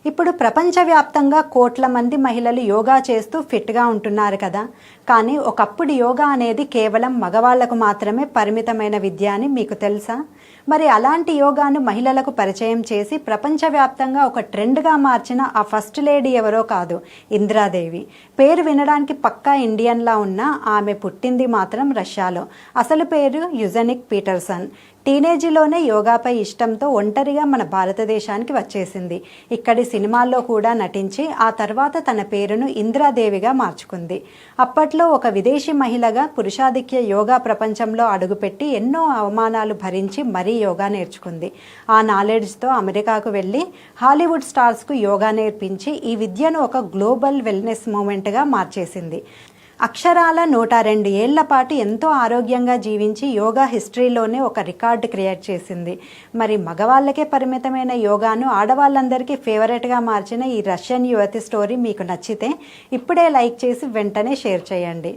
ఇప్పుడు ప్రపంచవ్యాప్తంగా కోట్ల మంది మహిళలు యోగా చేస్తూ ఫిట్గా ఉంటున్నారు కదా. కానీ ఒకప్పుడు యోగా అనేది కేవలం మగవాళ్లకు మాత్రమే పరిమితమైన విద్య అని మీకు తెలుసా? మరి అలాంటి యోగాను మహిళలకు పరిచయం చేసి ప్రపంచవ్యాప్తంగా ఒక ట్రెండ్గా మార్చిన ఆ ఫస్ట్ లేడీ ఎవరో కాదు, ఇందిరాదేవి. పేరు వినడానికి పక్కా ఇండియన్లా ఉన్న ఆమె పుట్టింది మాత్రం రష్యాలో. అసలు పేరు యుజెనిక్ పీటర్సన్. టీనేజీలోనే యోగాపై ఇష్టంతో ఒంటరిగా మన భారతదేశానికి వచ్చేసింది. ఇక్కడి సినిమాల్లో కూడా నటించి ఆ తర్వాత తన పేరును ఇందిరాదేవిగా మార్చుకుంది. అప్పట్లో ఒక విదేశీ మహిళగా పురుషాధిక్య యోగా ప్రపంచంలో అడుగుపెట్టి ఎన్నో అవమానాలు భరించి మరీ యోగా నేర్చుకుంది. ఆ నాలెడ్జ్తో అమెరికాకు వెళ్ళి హాలీవుడ్ స్టార్స్కు యోగా నేర్పించి ఈ విద్యను ఒక గ్లోబల్ వెల్నెస్ మూమెంట్గా మార్చేసింది. అక్షరాల 102 ఏళ్ల పాటు ఎంతో ఆరోగ్యంగా జీవించి యోగా హిస్టరీలోనే ఒక రికార్డు క్రియేట్ చేసింది. మరి మగవాళ్ళకే పరిమితమైన యోగాను ఆడవాళ్ళందరికీ ఫేవరెట్గా మార్చిన ఈ రష్యన్ యువతి స్టోరీ మీకు నచ్చితే ఇప్పుడే లైక్ చేసి వెంటనే షేర్ చేయండి.